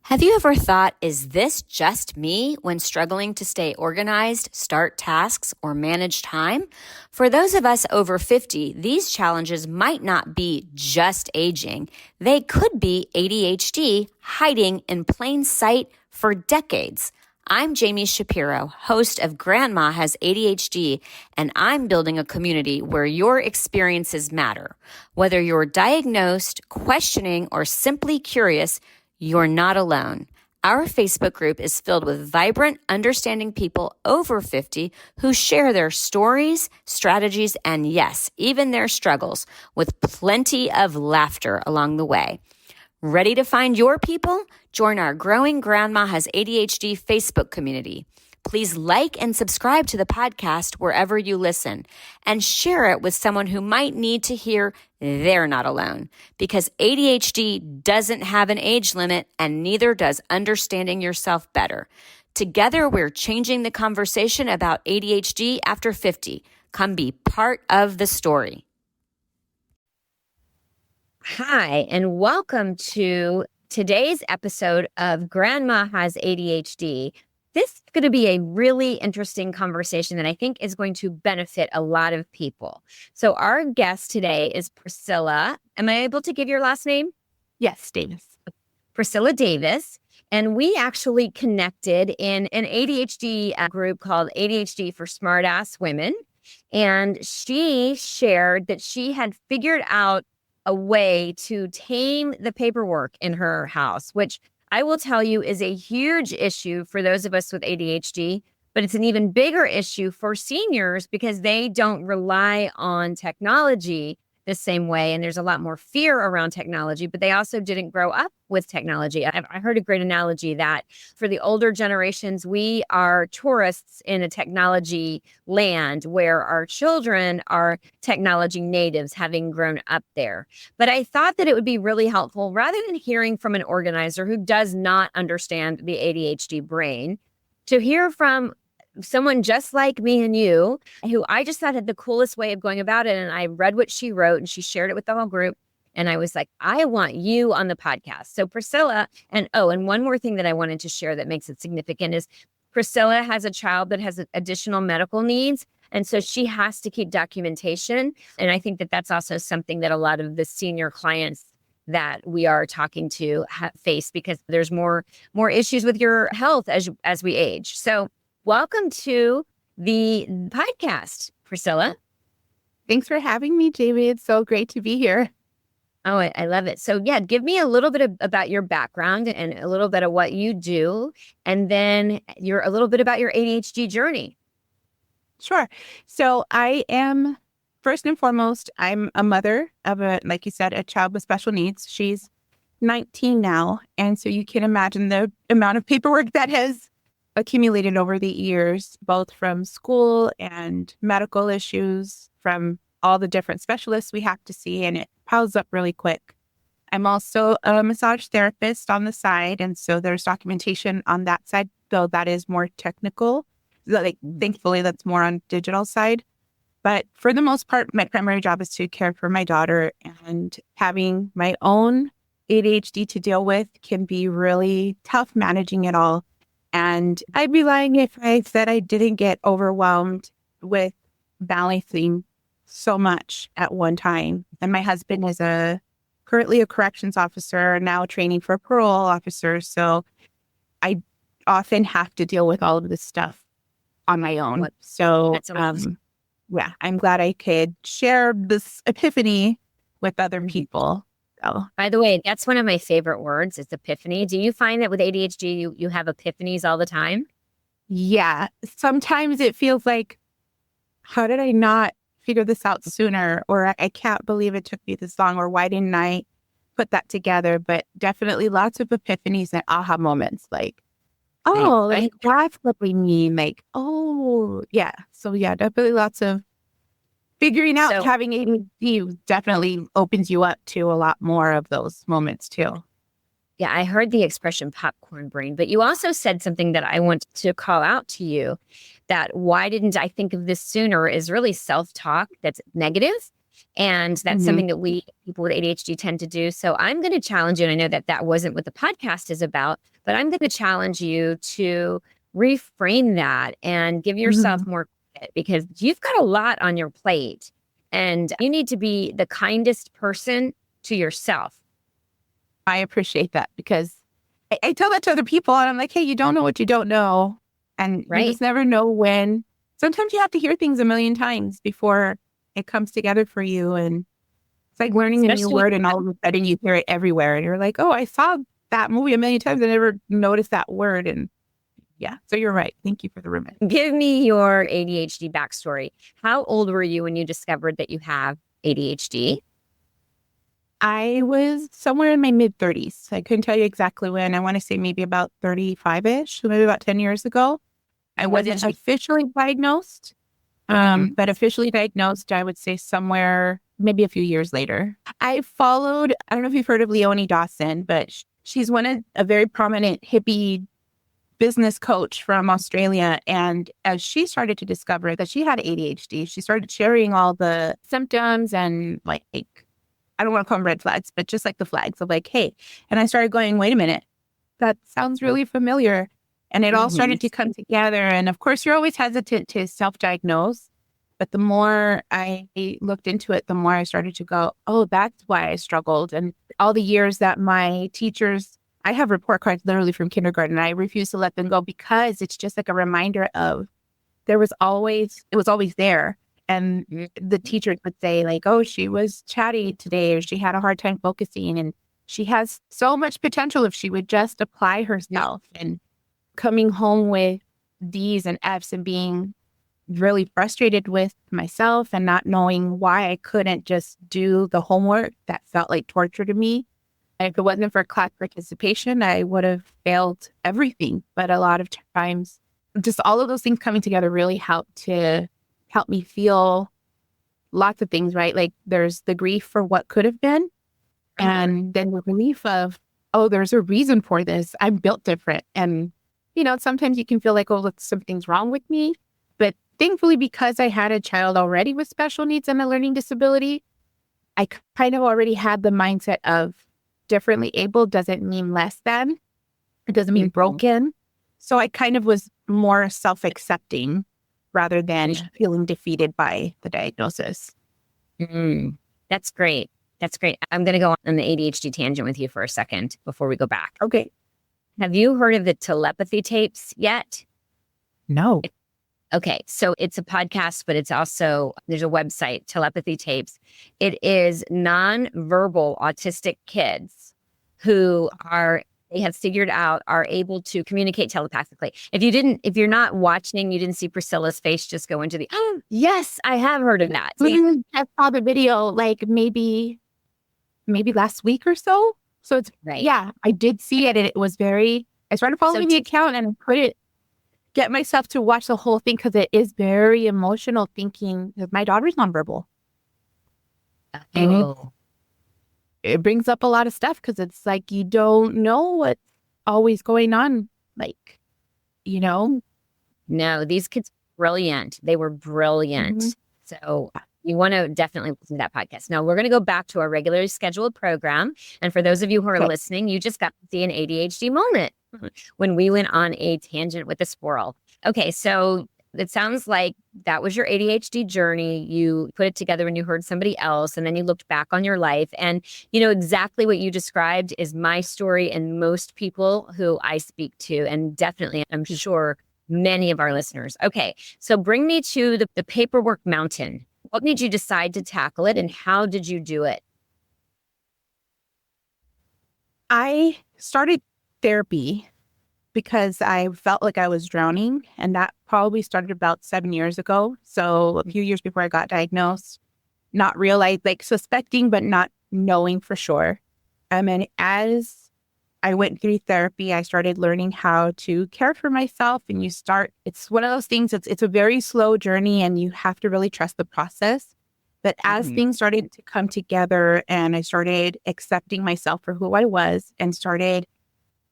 Have you ever thought, is this just me when struggling to stay organized, start tasks, or manage time? For those of us over 50, these challenges might not be just aging. They could be ADHD hiding in plain sight for decades. I'm Jamie Shapiro, host of Grandma Has ADHD, and I'm building a community where your experiences matter. Whether you're diagnosed, questioning, or simply curious, you're not alone. Our Facebook group is filled with vibrant, understanding people over 50 who share their stories, strategies, and yes, even their struggles, with plenty of laughter along the way. Ready to find your people? Join our growing Grandma Has ADHD Facebook community. Please like and subscribe to the podcast wherever you listen and share it with someone who might need to hear they're not alone, because ADHD doesn't have an age limit and neither does understanding yourself better. Together, we're changing the conversation about ADHD after 50. Come be part of the story. Hi, and welcome to today's episode of Grandma Has ADHD. This is going to be a really interesting conversation that I think is going to benefit a lot of people. So our guest today is Priscilla. Am I able to give your last name? Yes, Davis. Priscilla Davis. And we actually connected in an ADHD group called ADHD for Smartass Women. And she shared that she had figured out a way to tame the paperwork in her house, which I will tell you is a huge issue for those of us with ADHD, but it's an even bigger issue for seniors because they don't rely on technology the same way. And there's a lot more fear around technology, but they also didn't grow up with technology. I heard a great analogy that for the older generations, we are tourists in a technology land where our children are technology natives, having grown up there. But I thought that it would be really helpful, rather than hearing from an organizer who does not understand the ADHD brain, to hear from someone just like me and you, who I just thought had the coolest way of going about it. And I read what she wrote and she shared it with the whole group. And I was like, I want you on the podcast. So Priscilla, and one more thing that I wanted to share that makes it significant is Priscilla has a child that has additional medical needs. And so she has to keep documentation. And I think that that's also something that a lot of the senior clients that we are talking to face, because there's more issues with your health as we age. So welcome to the podcast, Priscilla. Thanks for having me, Jamie. It's so great to be here. Oh, I love it. So yeah, give me a little bit about your background and a little bit of what you do, and then a little bit about your ADHD journey. Sure. So I am, first and foremost, I'm a mother of like you said, a child with special needs. She's 19 now. And so you can imagine the amount of paperwork that has accumulated over the years, both from school and medical issues, from all the different specialists we have to see, and it piles up really quick. I'm also a massage therapist on the side, and so there's documentation on that side, though that is more technical. Thankfully, that's more on digital side. But for the most part, my primary job is to care for my daughter, and having my own ADHD to deal with can be really tough managing it all. And I'd be lying if I said I didn't get overwhelmed with balancing so much at one time. And my husband is currently a corrections officer, now training for a parole officer. So I often have to deal with all of this stuff on my own. So yeah, I'm glad I could share this epiphany with other people. So. By the way, that's one of my favorite words. It's epiphany. Do you find that with ADHD, you have epiphanies all the time? Yeah. Sometimes it feels like, how did I not figure this out sooner? Or I can't believe it took me this long. Or why didn't I put that together? But definitely lots of epiphanies and aha moments. Like, oh, like that's what we mean. Like, oh, yeah. So yeah, definitely lots of figuring out. Having ADHD definitely opens you up to a lot more of those moments too. Yeah, I heard the expression popcorn brain, but you also said something that I want to call out to you, that why didn't I think of this sooner is really self-talk that's negative. And that's something that people with ADHD tend to do. So I'm going to challenge you. And I know that that wasn't what the podcast is about, but I'm going to challenge you to reframe that and give yourself more credit, because you've got a lot on your plate and you need to be the kindest person to yourself. I appreciate that, because I tell that to other people and I'm like, hey, you don't know what you don't know. And you just never know when. Sometimes you have to hear things a million times before it comes together for you. And it's like learning a new word and all of a sudden you hear it everywhere. And you're like, oh, I saw that movie a million times. I never noticed that word. And yeah, so you're right. Thank you for the reminder. Give me your ADHD backstory. How old were you when you discovered that you have ADHD? I was somewhere in my mid-30s. I couldn't tell you exactly when. I want to say maybe about 35-ish, so maybe about 10 years ago. I wasn't officially diagnosed, but officially diagnosed, I would say somewhere maybe a few years later. I don't know if you've heard of Leonie Dawson, but she's a very prominent hippie business coach from Australia. And as she started to discover that she had ADHD, she started sharing all the symptoms and like, I don't want to call them red flags, but just like the flags of like, hey, and I started going, wait a minute, that sounds really familiar. And it all started to come together. And of course, you're always hesitant to self-diagnose. But the more I looked into it, the more I started to go, oh, that's why I struggled. And all the years that my teachers, I have report cards literally from kindergarten. I refuse to let them go because it's just like a reminder of it was always there. And the teacher would say like, oh, she was chatty today, or she had a hard time focusing. And she has so much potential if she would just apply herself. And coming home with D's and F's and being really frustrated with myself and not knowing why I couldn't just do the homework that felt like torture to me. And if it wasn't for class participation, I would have failed everything. But a lot of times, just all of those things coming together really help me feel lots of things, right? Like there's the grief for what could have been. And then the relief of, oh, there's a reason for this. I'm built different. And, sometimes you can feel like, oh, look, something's wrong with me. But thankfully, because I had a child already with special needs and a learning disability, I kind of already had the mindset of differently able doesn't mean less than. It doesn't mean broken. So I kind of was more self-accepting rather than feeling defeated by the diagnosis. That's great. That's great. I'm going to go on the ADHD tangent with you for a second before we go back. Okay. Have you heard of the telepathy tapes yet? No. Okay. So it's a podcast, but it's also, there's a website, Telepathy Tapes. It is nonverbal autistic kids who they have figured out are able to communicate telepathically. If you're not watching, you didn't see Priscilla's face just go into oh, yes, I have heard of that. I saw the video like maybe last week or so. So it's, yeah, I did see it. And it was I started following the account and I couldn't get myself to watch the whole thing because it is very emotional thinking. My daughter's nonverbal. And it brings up a lot of stuff because it's like you don't know what's always going on. Like, No, these kids were brilliant. They were brilliant. So you want to definitely listen to that podcast. Now, we're going to go back to our regularly scheduled program. And for those of you who are listening, you just got to see an ADHD moment when we went on a tangent with a squirrel. Okay, so it sounds like that was your ADHD journey. You put it together when you heard somebody else, and then you looked back on your life. And, exactly what you described is my story and most people who I speak to, and definitely, I'm sure, many of our listeners. Okay, so bring me to the paperwork mountain. What made you decide to tackle it, and how did you do it? I started therapy because I felt like I was drowning, and that probably started about 7 years ago. So a few years before I got diagnosed, not suspecting, but not knowing for sure. And as I went through therapy, I started learning how to care for myself. And it's one of those things, it's a very slow journey and you have to really trust the process. But as things started to come together and I started accepting myself for who I was and started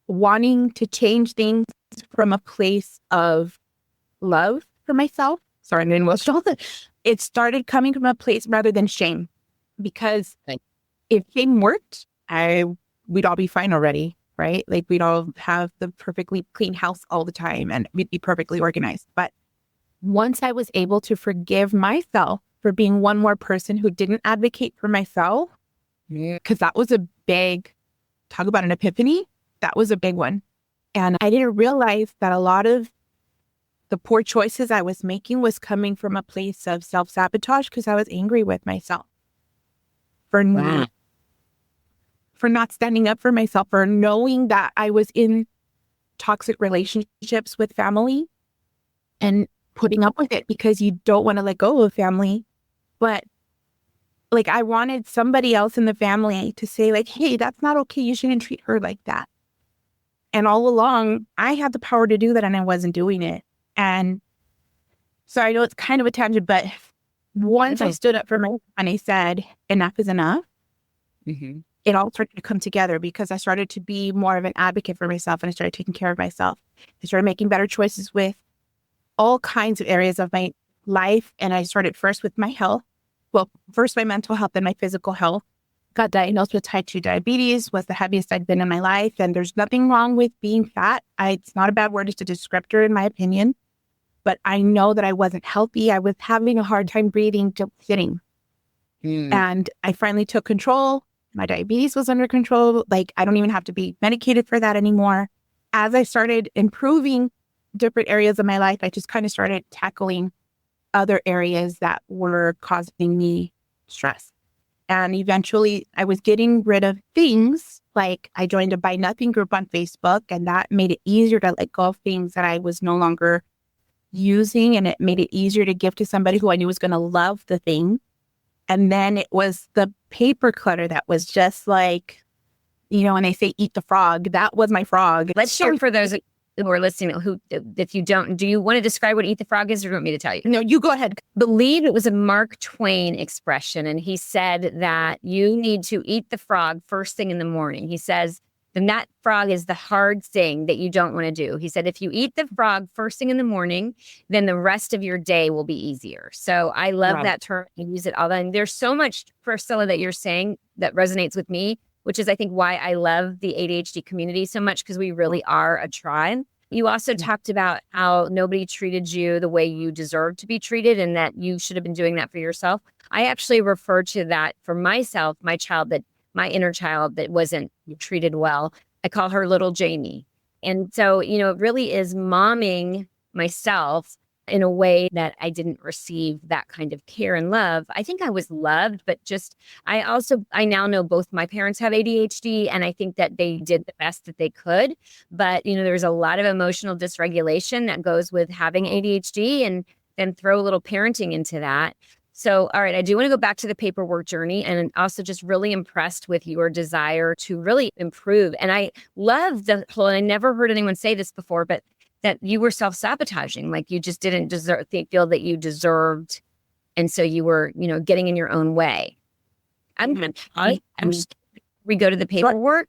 wanting to change things from a place of love for myself. Sorry, I'm emotional. It started coming from a place rather than shame. because if game worked, we'd all be fine already, right? Like we'd all have the perfectly clean house all the time and we'd be perfectly organized. But once I was able to forgive myself for being one more person who didn't advocate for myself, because that was a big, talk about an epiphany, that was a big one. And I didn't realize that a lot of the poor choices I was making was coming from a place of self-sabotage because I was angry with myself for not standing up for myself, for knowing that I was in toxic relationships with family and putting up with it because you don't want to let go of family. But like I wanted somebody else in the family to say like, hey, that's not okay. You shouldn't treat her like that. And all along, I had the power to do that and I wasn't doing it. And so I know it's kind of a tangent, but once I stood up for myself and I said, enough is enough, it all started to come together because I started to be more of an advocate for myself and I started taking care of myself. I started making better choices with all kinds of areas of my life. And I started first with my health. Well, first my mental health, then my physical health. Got diagnosed with type 2 diabetes, was the heaviest I'd been in my life. And there's nothing wrong with being fat. It's not a bad word. It's a descriptor in my opinion. But I know that I wasn't healthy. I was having a hard time breathing, just sitting. And I finally took control. My diabetes was under control. Like I don't even have to be medicated for that anymore. As I started improving different areas of my life, I just kind of started tackling other areas that were causing me stress. And eventually I was getting rid of things like I joined a Buy Nothing group on Facebook, and that made it easier to let go of things that I was no longer using. And it made it easier to give to somebody who I knew was going to love the thing. And then it was the paper clutter that was just like, you know, when they say eat the frog, that was my frog. Let's share for those who are listening, who, if you don't, do you want to describe what eat the frog is or do you want me to tell you? No, you go ahead. Believe it was a Mark Twain expression. And he said that you need to eat the frog first thing in the morning. He says, then that frog is the hard thing that you don't want to do. He said, if you eat the frog first thing in the morning, then the rest of your day will be easier. So I love that term. I use it all the time. There's so much, Priscilla, that you're saying that resonates with me, which is, I think, why I love the ADHD community so much, because we really are a tribe. You also talked about how nobody treated you the way you deserved to be treated and that you should have been doing that for yourself. I actually refer to that for myself, my inner child that wasn't treated well. I call her little Jamie. And so, you know, it really is momming myself in a way that I didn't receive that kind of care and love. I think I was loved, but just, I now know both my parents have ADHD and I think that they did the best that they could. But, you know, there's a lot of emotional dysregulation that goes with having ADHD and then throw a little parenting into that. So, all right, I do want to go back to the paperwork journey and also just really impressed with your desire to really improve. And I love the whole, and I never heard anyone say this before, but that you were self-sabotaging, like you just didn't feel that you deserved. And so you were, you know, getting in your own way. We go to the paperwork.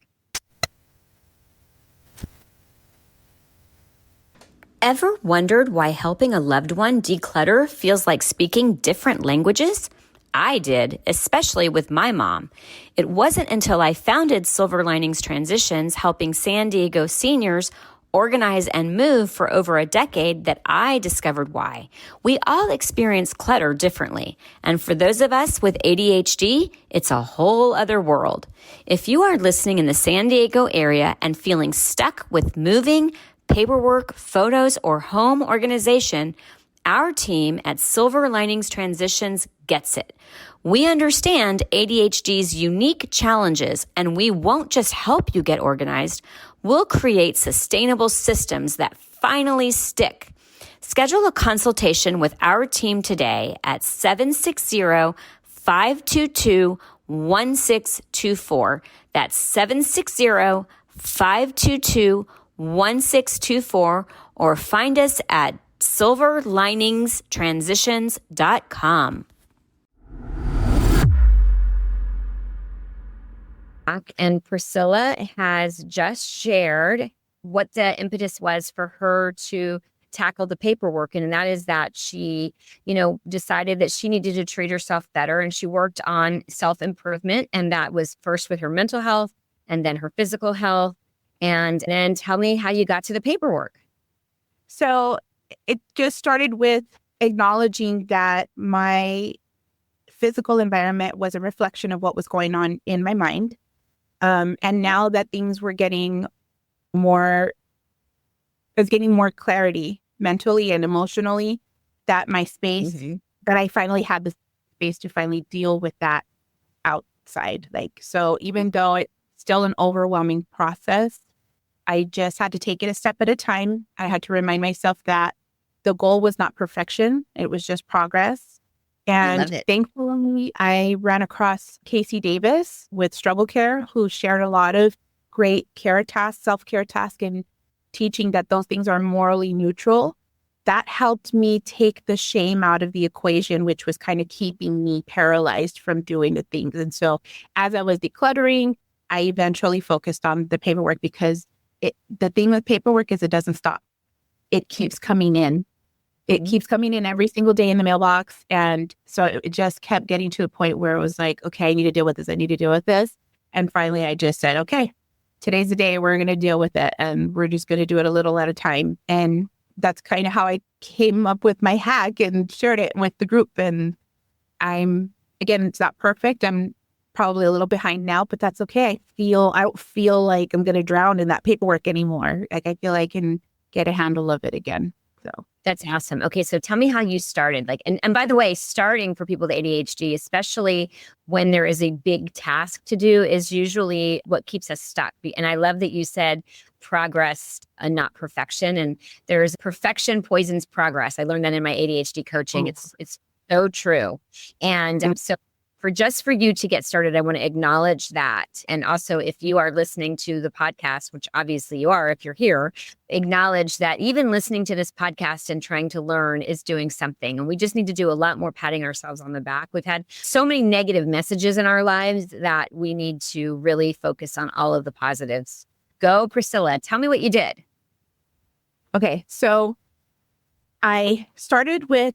Ever wondered why helping a loved one declutter feels like speaking different languages? I did, especially with my mom. It wasn't until I founded Silver Linings Transitions, helping San Diego seniors organize and move for over a decade, that I discovered why. We all experience clutter differently. And for those of us with ADHD, it's a whole other world. If you are listening in the San Diego area and feeling stuck with moving, paperwork, photos, or home organization, our team at Silver Linings Transitions gets it. We understand ADHD's unique challenges, and we won't just help you get organized. We'll create sustainable systems that finally stick. Schedule a consultation with our team today at 760-522-1624. That's 760-522-1624, or find us at silverliningstransitions.com. And Priscilla has just shared what the impetus was for her to tackle the paperwork. And that is that she, decided that she needed to treat herself better. And she worked on self-improvement. And that was first with her mental health and then her physical health. And then tell me how you got to the paperwork. So it just started with acknowledging that my physical environment was a reflection of what was going on in my mind. And now that things were getting more clarity mentally and emotionally, that my space, that I finally had the space to finally deal with that outside. So even though it's still an overwhelming process, I just had to take it a step at a time. I had to remind myself that the goal was not perfection. It was just progress. And thankfully, I ran across Casey Davis with Struggle Care, who shared a lot of great care tasks, self-care tasks, and teaching that those things are morally neutral. That helped me take the shame out of the equation, which was kind of keeping me paralyzed from doing the things. And so as I was decluttering, I eventually focused on the paperwork because the thing with paperwork is it doesn't stop. It keeps coming in. It keeps coming in every single day in the mailbox. And so it just kept getting to a point where it was like, okay, I need to deal with this. I need to deal with this. And finally, I just said, okay, today's the day we're going to deal with it. And we're just going to do it a little at a time. And that's kind of how I came up with my hack and shared it with the group. And again, it's not perfect. I'm probably a little behind now, but that's okay. I don't feel like I'm going to drown in that paperwork anymore. Like I feel I can get a handle of it again. So that's awesome. Okay, so tell me how you started. And by the way, starting for people with ADHD, especially when there is a big task to do, is usually what keeps us stuck. And I love that you said progress and not perfection. And there's perfection poisons progress. I learned that in my ADHD coaching. It's so true. And so for you to get started, I want to acknowledge that. And also, if you are listening to the podcast, which obviously you are if you're here, acknowledge that even listening to this podcast and trying to learn is doing something. And we just need to do a lot more patting ourselves on the back. We've had so many negative messages in our lives that we need to really focus on all of the positives. Go, Priscilla. Tell me what you did. Okay, so I started with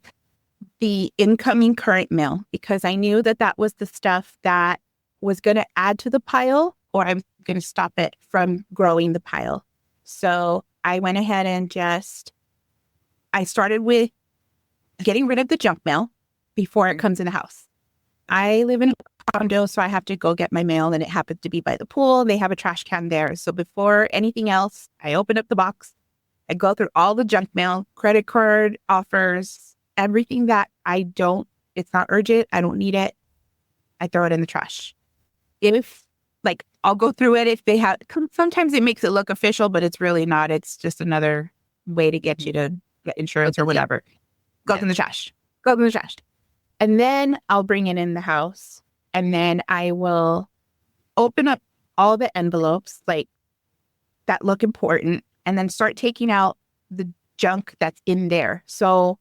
the incoming current mail because I knew that was the stuff that was going to add to the pile or I'm going to stop it from growing the pile. So I went ahead and I started with getting rid of the junk mail before it comes in the house. I live in a condo, so I have to go get my mail, and it happens to be by the pool. They have a trash can there. So before anything else, I open up the box. I go through all the junk mail, credit card offers, everything that it's not urgent, I don't need it, I throw it in the trash. I'll go through it if they have, sometimes it makes it look official, but it's really not. It's just another way to get you to get insurance or whatever. Goes in the trash. And then I'll bring it in the house. And then I will open up all the envelopes that look important and then start taking out the junk that's in there. So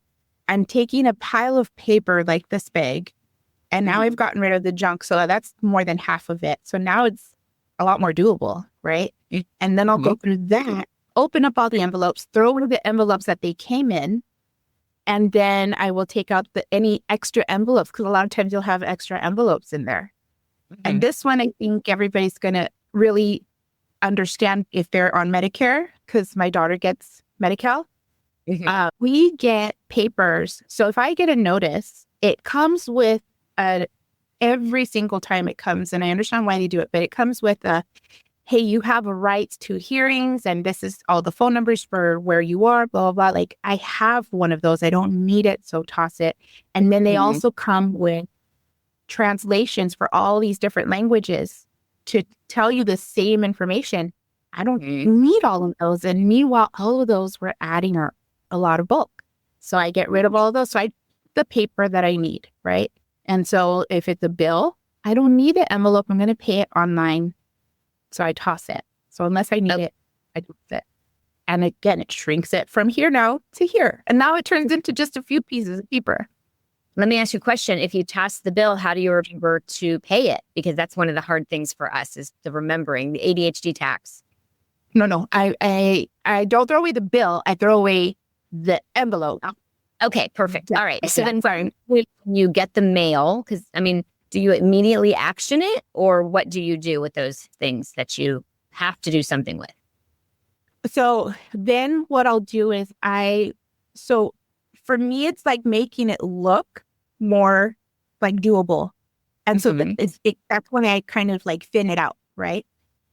I'm taking a pile of paper like this big, and now I've gotten rid of the junk. So that's more than half of it. So now it's a lot more doable, right? And then I'll go through that, open up all the envelopes, throw away the envelopes that they came in, and then I will take out any extra envelopes because a lot of times you'll have extra envelopes in there. And this one, I think everybody's going to really understand if they're on Medicare because my daughter gets Medi-Cal. We get papers. So if I get a notice, it comes with every single time it comes, and I understand why they do it, but it comes with hey, you have a right to hearings, and this is all the phone numbers for where you are, blah, blah, blah. I have one of those. I don't need it, so toss it. And then they also come with translations for all these different languages to tell you the same information. I don't need all of those. And meanwhile, all of those were adding a lot of bulk. So I get rid of all of those. So the paper that I need, right? And so if it's a bill, I don't need an envelope. I'm going to pay it online. So I toss it. So unless I need it, I toss it. And again, it shrinks it from here now to here. And now it turns into just a few pieces of paper. Let me ask you a question. If you toss the bill, how do you remember to pay it? Because that's one of the hard things for us is the remembering the ADHD tax. No. I don't throw away the bill. I throw away the envelope. Okay, perfect. Yeah. All right. So Yeah, then sorry. when you get the mail, because I mean, do you immediately action it, or what do you do with those things that you have to do something with? So then what I'll do is so for me, it's like making it look more like doable. And so Mhm. that's when I kind of like thin it out, right?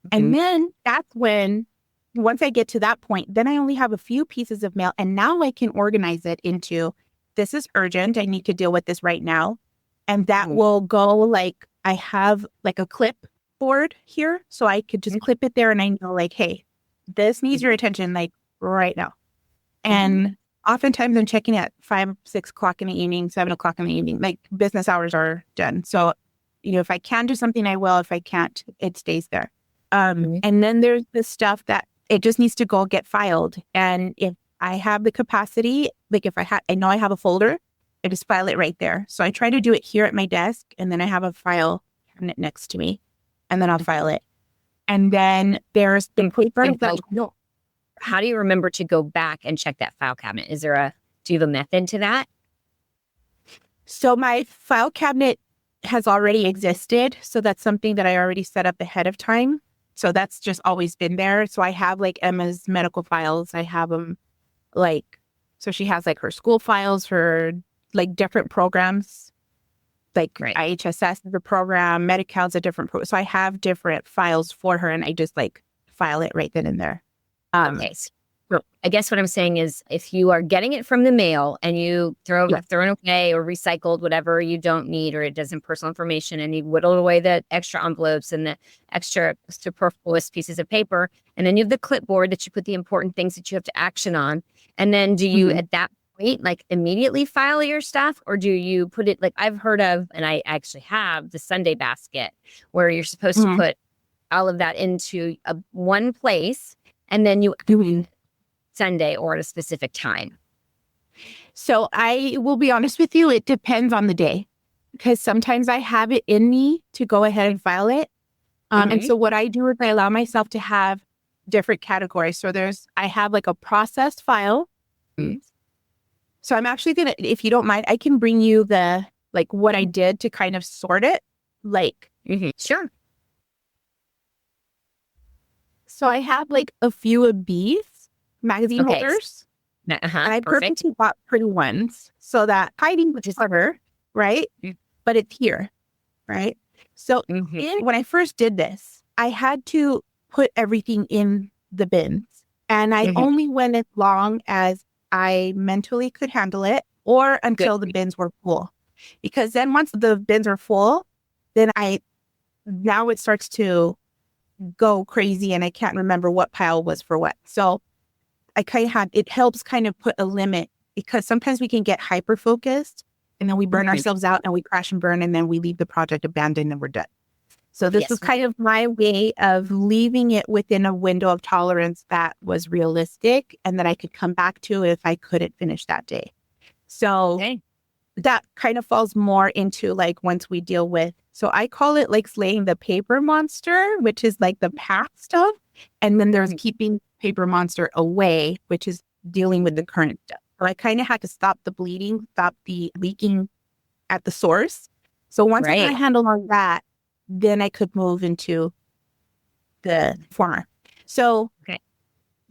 Mhm. And then that's when, once I get to that point, then I only have a few pieces of mail. And now I can organize it into, this is urgent. I need to deal with this right now. And that Mhm. will go like, I have like a clipboard here. So I could just clip it there and I know like, hey, this needs your attention like right now. And oftentimes I'm checking at 5, 6 o'clock in the evening, 7 o'clock in the evening, like business hours are done. So, if I can do something, I will. If I can't, it stays there. And then there's the stuff that it just needs to go get filed. And if I have the capacity, like if I know I have a folder, I just file it right there. So I try to do it here at my desk, and then I have a file cabinet next to me, and then I'll file it. And then there's the paper that How do you remember to go back and check that file cabinet? Do you have a method to that? So my file cabinet has already existed. So that's something that I already set up ahead of time. So that's just always been there. So I have like Emma's medical files. I have them so she has like her school files, her like different programs, like Right. IHSS is a program, Medi-Cal's a different program. So I have different files for her and I just like file it right then and there. Okay. So I guess what I'm saying is if you are getting it from the mail and you throw it away or recycled whatever you don't need or it doesn't personal information and you whittle away the extra envelopes and the extra superfluous pieces of paper, and then you have the clipboard that you put the important things that you have to action on. And then do you at that point like immediately file your stuff, or do you put it like I've heard of, and I actually have the Sunday basket where you're supposed to put all of that into one place and then you Sunday or at a specific time? So I will be honest with you, it depends on the day because sometimes I have it in me to go ahead and file it. And so what I do is I allow myself to have different categories. So I have like a processed file. So I'm actually going to, if you don't mind, I can bring you what I did to kind of sort it. Sure. So I have like a few of these magazine holders. And I purposely bought pretty ones so that hiding was clever, right? But it's here, right? So when I first did this, I had to put everything in the bins. And I only went as long as I mentally could handle it or until the bins were full. Because then once the bins are full, then now it starts to go crazy and I can't remember what pile was for what. So it helps kind of put a limit because sometimes we can get hyper focused and then we burn ourselves out and we crash and burn and then we leave the project abandoned and we're done. So this is kind of my way of leaving it within a window of tolerance that was realistic and that I could come back to if I couldn't finish that day. So that kind of falls more into like once we deal with, so I call it like slaying the paper monster, which is like the past stuff. And then there's keeping paper monster away, which is dealing with the current stuff. So I kind of had to stop the bleeding, stop the leaking at the source. So once I got a handle on that, then I could move into the former. So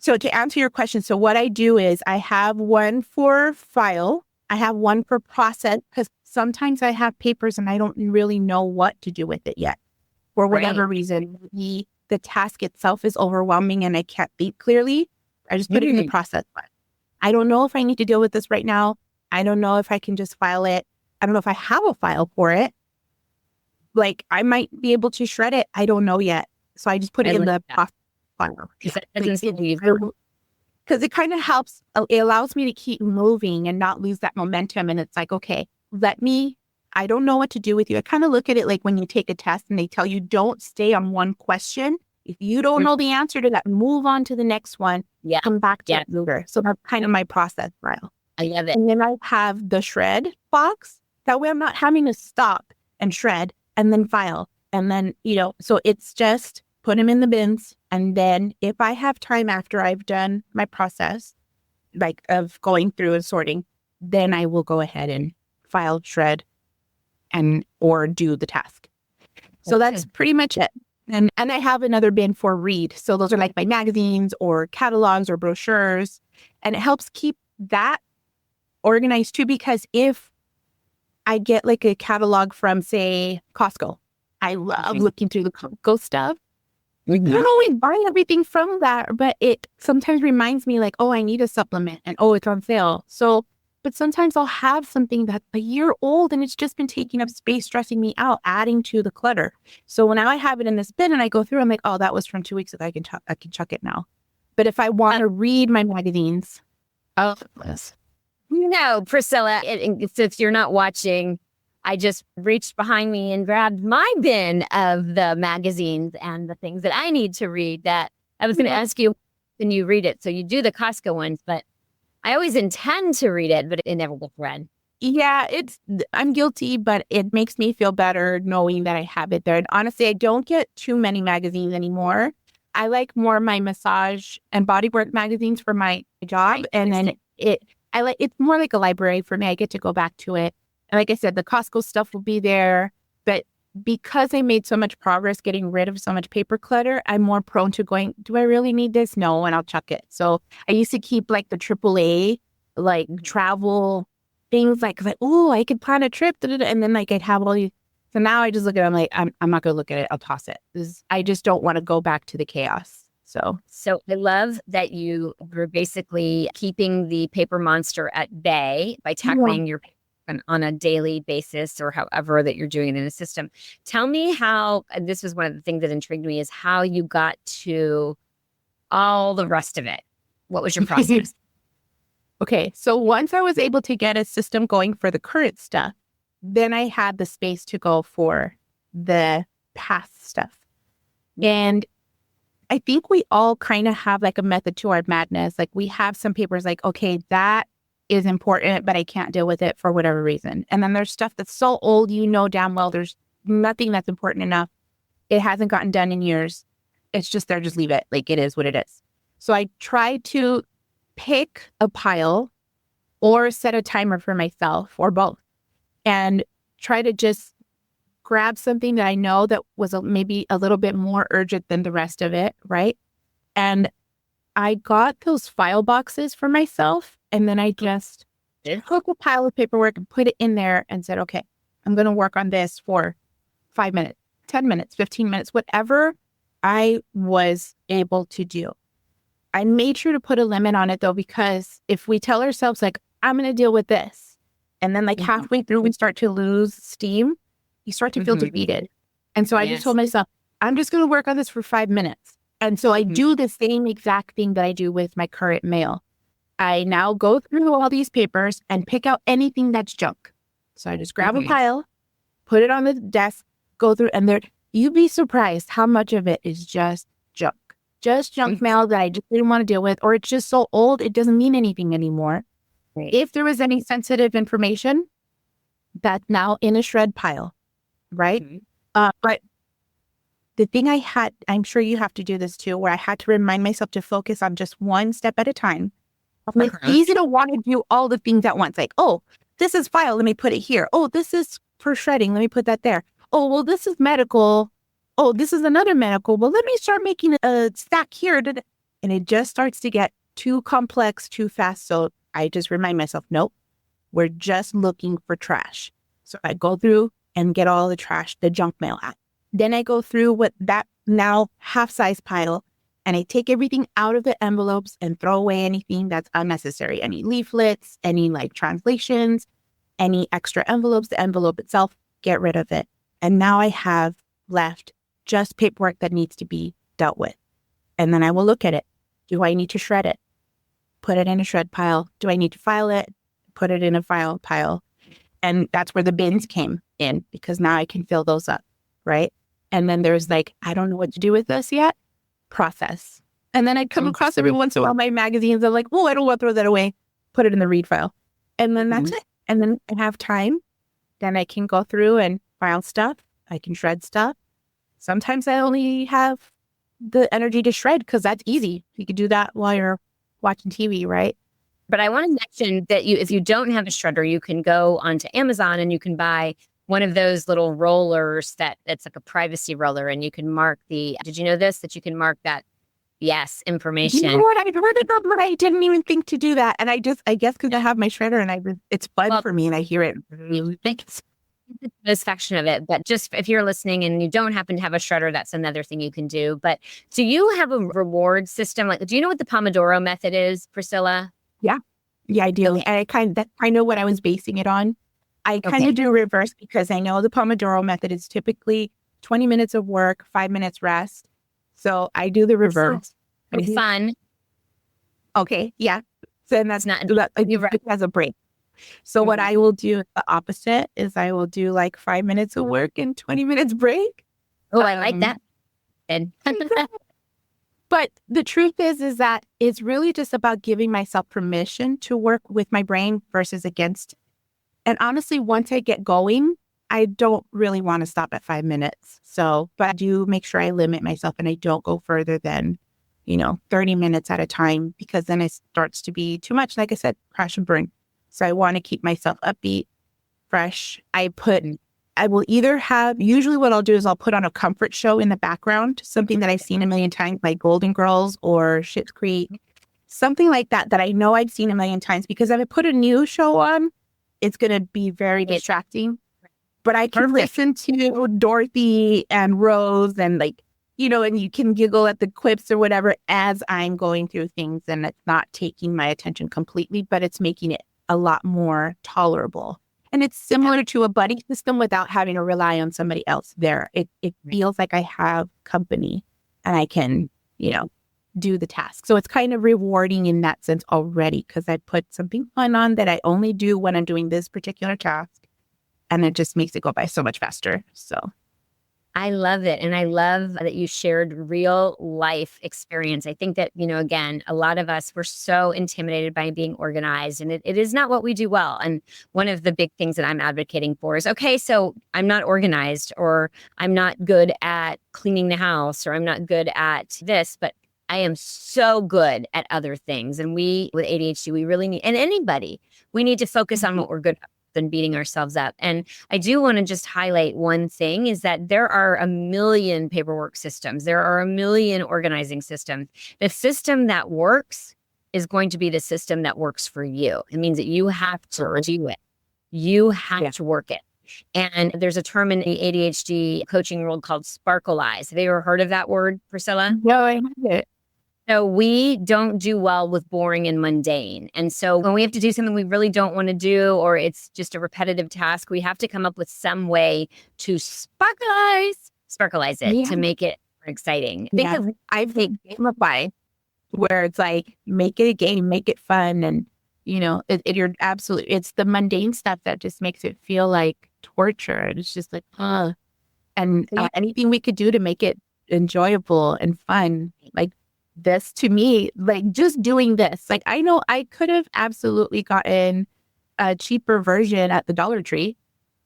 to answer your question, so what I do is I have one for file. I have one for process because sometimes I have papers and I don't really know what to do with it yet. For whatever reason, the task itself is overwhelming and I can't think clearly. I just put it in the process one. I don't know if I need to deal with this right now. I don't know if I can just file it. I don't know if I have a file for it. Like I might be able to shred it. I don't know yet. So I just put it in the process file. Because it kind of helps. It allows me to keep moving and not lose that momentum. And it's like, okay, I don't know what to do with you. I kind of look at it like when you take a test and they tell you don't stay on one question. If you don't know the answer to that, move on to the next one. Come back to it later. So that's kind of my process file. I love it. And then I have the shred box. That way I'm not having to stop and shred and then file. And then, so it's just put them in the bins. And then if I have time after I've done my process, like of going through and sorting, then I will go ahead and file, shred, and or do the task. So that's pretty much it. And I have another bin for read. So those are like my magazines or catalogs or brochures. And it helps keep that organized too, because if I get like a catalog from, say, Costco, I love looking through the Costco stuff. I don't always buy everything from that, but it sometimes reminds me like, oh, I need a supplement and oh, it's on sale. So, but sometimes I'll have something that's a year old and it's just been taking up space, stressing me out, adding to the clutter. So when I have it in this bin and I go through, I'm like, oh, that was from 2 weeks ago. I can chuck it now. But if I want to read my magazines, I'll list. No, Priscilla, since you're not watching, I just reached behind me and grabbed my bin of the magazines and the things that I need to read that I was going to ask you when you read it. So you do the Costco ones, but I always intend to read it, but it never gets read. Yeah, I'm guilty, but it makes me feel better knowing that I have it there. And honestly, I don't get too many magazines anymore. I like more my massage and bodywork magazines for my job. Right. And then it's more like a library for me. I get to go back to it. And like I said, the Costco stuff will be there. But because I made so much progress getting rid of so much paper clutter, I'm more prone to going, do I really need this? No, and I'll chuck it. So I used to keep like the AAA, like travel things like oh, I could plan a trip. And then like I'd have all these. So now I just look at it, I'm like, I'm not going to look at it. I'll toss it. I just don't want to go back to the chaos. So I love that you were basically keeping the paper monster at bay by tackling your on a daily basis or however that you're doing it in a system. Tell me how, and this was one of the things that intrigued me, is how you got to all the rest of it. What was your process? Okay, so once I was able to get a system going for the current stuff, then I had the space to go for the past stuff. And I think we all kind of have like a method to our madness. Like we have some papers like, okay, that is important, but I can't deal with it for whatever reason. And then there's stuff that's so old, damn well, there's nothing that's important enough. It hasn't gotten done in years. It's just there, just leave it. Like it is what it is. So I try to pick a pile or set a timer for myself or both and try to just grab something that I know that was maybe a little bit more urgent than the rest of it, right? And I got those file boxes for myself, and then I just took a pile of paperwork and put it in there and said, okay, I'm going to work on this for 5 minutes, 10 minutes, 15 minutes, whatever I was able to do. I made sure to put a limit on it, though, because if we tell ourselves, like, I'm going to deal with this, and then like halfway through, we start to lose steam, you start to feel defeated. And so I just told myself, I'm just going to work on this for 5 minutes. And so I do the same exact thing that I do with my current mail. I now go through all these papers and pick out anything that's junk. So I just grab a pile, put it on the desk, go through, and you'd be surprised how much of it is just junk. Just junk mail that I just didn't want to deal with, or it's just so old, it doesn't mean anything anymore. Right. If there was any sensitive information, that's now in a shred pile, right? But the thing I'm sure you have to do this too, where I had to remind myself to focus on just one step at a time. It's easy to want to do all the things at once. Like, oh, this is file. Let me put it here. Oh, this is for shredding. Let me put that there. Oh, well, this is medical. Oh, this is another medical. Well, let me start making a stack here. And it just starts to get too complex, too fast. So I just remind myself, nope, we're just looking for trash. So I go through and get all the trash, the junk mail out. Then I go through what that now half-size pile, and I take everything out of the envelopes and throw away anything that's unnecessary. Any leaflets, any like translations, any extra envelopes, the envelope itself, get rid of it. And now I have left just paperwork that needs to be dealt with. And then I will look at it. Do I need to shred it? Put it in a shred pile. Do I need to file it? Put it in a file pile. And that's where the bins came in, because now I can fill those up, right? And then there's like, I don't know what to do with this yet. Process. And then I come across every once in a while my magazines. I'm like, oh, I don't want to throw that away. Put it in the read file. And then that's it. And then I have time. Then I can go through and file stuff. I can shred stuff. Sometimes I only have the energy to shred because that's easy. You can do that while you're watching TV, right? But I want to mention that if you don't have a shredder, you can go onto Amazon and you can buy one of those little rollers that's like a privacy roller, and you can mark did you know this? That you can mark that, yes, You information. know what? I've heard it, but I didn't even think to do that. And I guess because I have my shredder and it's fun Well, for me and I hear it. Really the satisfaction of it. But just if you're listening and you don't happen to have a shredder, that's another thing you can do. But do you have a reward system? Like, do you know what the Pomodoro method is, Priscilla? Yeah, I do. Okay. And I know what I was basing it on. I kind Okay. of do reverse because I know the Pomodoro method is typically 20 minutes of work, 5 minutes rest. So I do the reverse. For fun. Okay, yeah. So then It's not. it has a break. So what I will do the opposite is I will do like 5 minutes of work and 20 minutes break. Oh, I like that. And But the truth is that it's really just about giving myself permission to work with my brain versus against it. And honestly, once I get going, I don't really want to stop at 5 minutes. So, but I do make sure I limit myself and I don't go further than, 30 minutes at a time, because then it starts to be too much. Like I said, crash and burn. So I want to keep myself upbeat, fresh. Usually what I'll do is I'll put on a comfort show in the background, something that I've seen a million times, like Golden Girls or Schitt's Creek, something like that I know I've seen a million times, because if I put a new show on, it's going to be very distracting. But I can listen to Dorothy and Rose and and you can giggle at the quips or whatever as I'm going through things, and it's not taking my attention completely, but it's making it a lot more tolerable. And it's similar to a buddy system without having to rely on somebody else there. It feels like I have company and I can, do the task. So it's kind of rewarding in that sense already, because I put something fun on that I only do when I'm doing this particular task. And it just makes it go by so much faster. So I love it. And I love that you shared real life experience. I think that, again, a lot of us, we're so intimidated by being organized, and it is not what we do well. And one of the big things that I'm advocating for is, okay, so I'm not organized, or I'm not good at cleaning the house, or I'm not good at this, but I am so good at other things. And we, with ADHD, we really need, and anybody, we need to focus on what we're good at than beating ourselves up. And I do want to just highlight one thing, is that there are a million paperwork systems. There are a million organizing systems. The system that works is going to be the system that works for you. It means that you have to do it. You have to work it. And there's a term in the ADHD coaching world called sparkle eyes. Have you ever heard of that word, Priscilla? no, I haven't. So we don't do well with boring and mundane. And so when we have to do something we really don't want to do, or it's just a repetitive task, we have to come up with some way to sparkleize it to make it exciting. Because I think gamify, where it's like, make it a game, make it fun. And, you're absolutely, it's the mundane stuff that just makes it feel like torture. And it's just like, and anything we could do to make it enjoyable and fun, like, this to me, like just doing this, like I know I could have absolutely gotten a cheaper version at the Dollar Tree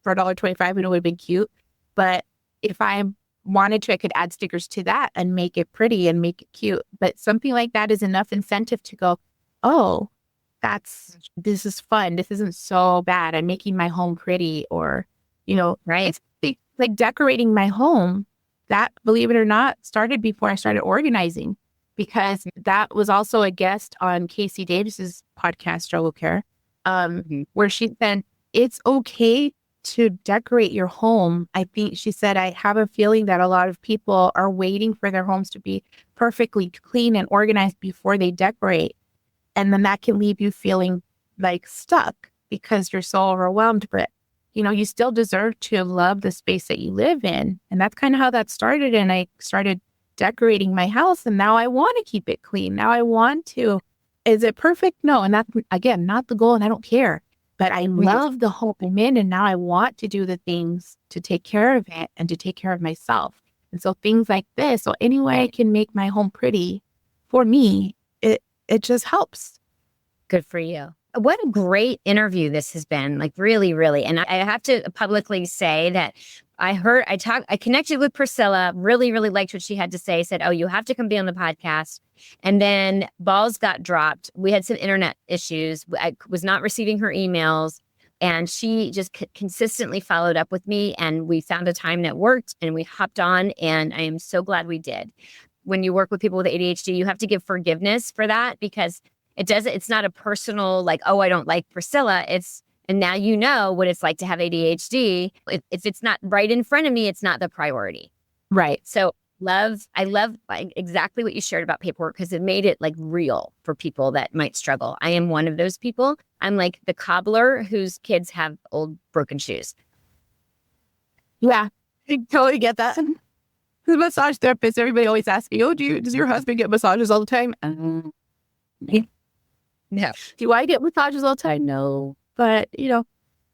for $1.25 and it would have been cute. But if I wanted to, I could add stickers to that and make it pretty and make it cute. But something like that is enough incentive to go, oh, this is fun. This isn't so bad. I'm making my home pretty, or, right. It's like decorating my home. That, believe it or not, started before I started organizing. Because that was also a guest on Casey Davis's podcast, Struggle Care, where she said, it's okay to decorate your home. I think she said, I have a feeling that a lot of people are waiting for their homes to be perfectly clean and organized before they decorate. And then that can leave you feeling like stuck because you're so overwhelmed. But, you still deserve to love the space that you live in. And that's kind of how that started. And I started decorating my house, and now I want to keep it clean. Now I want to. Is it perfect? No. And that's, again, not the goal, and I don't care. But I love the home I'm in, and now I want to do the things to take care of it and to take care of myself. And so things like this, so any way I can make my home pretty for me, it just helps. Good for you. What a great interview this has been, like really, really. And I have to publicly say that I connected with Priscilla, really, really liked what she had to say, said, oh, you have to come be on the podcast. And then balls got dropped. We had some internet issues. I was not receiving her emails. And she just consistently followed up with me, and we found a time that worked, and we hopped on, and I am so glad we did. When you work with people with ADHD, you have to give forgiveness for that, because it's not a personal, like, oh, I don't like Priscilla. And now you know what it's like to have ADHD. If it's not right in front of me, it's not the priority. Right. So I love exactly what you shared about paperwork, because it made it like real for people that might struggle. I am one of those people. I'm like the cobbler whose kids have old broken shoes. Yeah, I totally get that. The massage therapist, everybody always asks me, oh, does your husband get massages all the time? No. Do I get massages all the time? No. But,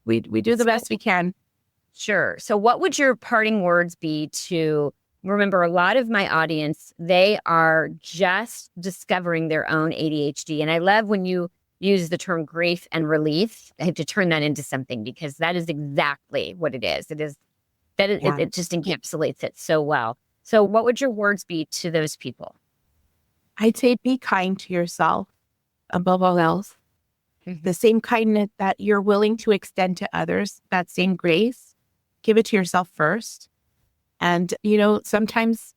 we do the best we can. Sure. So what would your parting words be to, remember, a lot of my audience, they are just discovering their own ADHD. And I love when you use the term grief and relief. I have to turn that into something, because that is exactly what it is. It is that it just encapsulates it so well. So what would your words be to those people? I'd say be kind to yourself above all else. Mm-hmm. The same kindness that you're willing to extend to others, that same grace, give it to yourself first. And, sometimes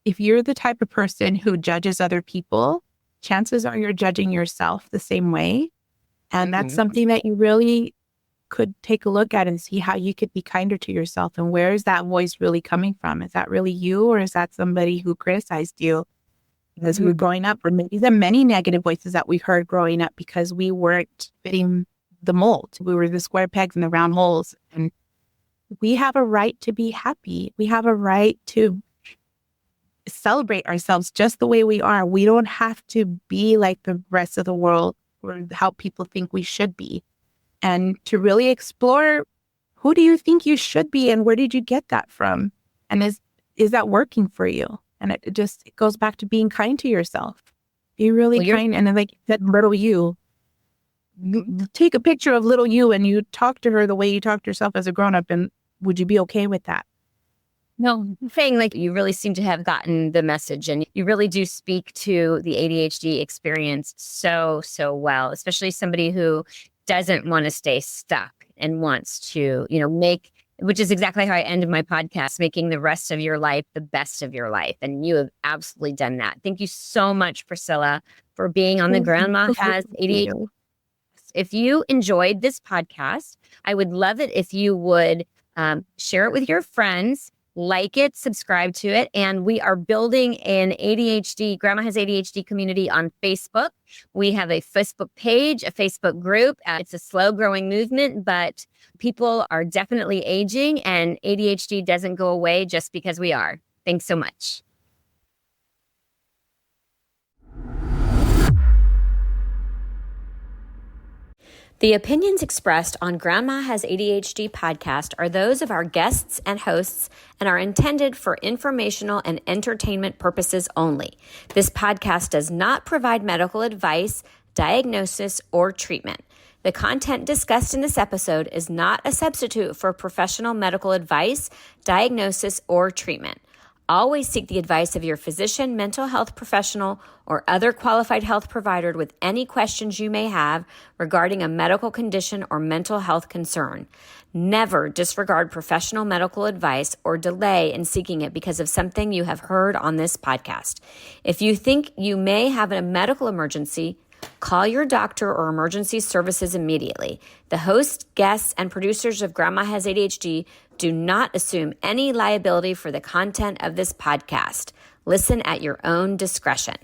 if you're the type of person who judges other people, chances are you're judging yourself the same way. And that's something that you really could take a look at and see how you could be kinder to yourself. And where is that voice really coming from? Is that really you, or is that somebody who criticized you as we were growing up? Or maybe the many negative voices that we heard growing up because we weren't fitting the mold. We were the square pegs in the round holes. And we have a right to be happy. We have a right to celebrate ourselves just the way we are. We don't have to be like the rest of the world or how people think we should be. And to really explore, who do you think you should be and where did you get that from? And is that working for you? And it goes back to being kind to yourself. Be really kind. And then, like you said, little you, take a picture of little you and you talk to her the way you talk to yourself as a grown-up, and would you be okay with that? No, I'm saying, like, you really seem to have gotten the message, and you really do speak to the ADHD experience so well, especially somebody who doesn't want to stay stuck and wants to, which is exactly how I ended my podcast, making the rest of your life the best of your life. And you have absolutely done that. Thank you so much, Priscilla, for being on the Grandma Has ADHD. If you enjoyed this podcast, I would love it if you would share it with your friends, like it, subscribe to it. And we are building an ADHD, Grandma Has ADHD community on Facebook. We have a Facebook page, a Facebook group. It's a slow growing movement, but people are definitely aging, and ADHD doesn't go away just because we are. Thanks so much. The opinions expressed on Grandma Has ADHD podcast are those of our guests and hosts and are intended for informational and entertainment purposes only. This podcast does not provide medical advice, diagnosis, or treatment. The content discussed in this episode is not a substitute for professional medical advice, diagnosis, or treatment. Always seek the advice of your physician, mental health professional, or other qualified health provider with any questions you may have regarding a medical condition or mental health concern. Never disregard professional medical advice or delay in seeking it because of something you have heard on this podcast. If you think you may have a medical emergency, call your doctor or emergency services immediately. The hosts, guests, and producers of Grandma Has ADHD do not assume any liability for the content of this podcast. Listen at your own discretion.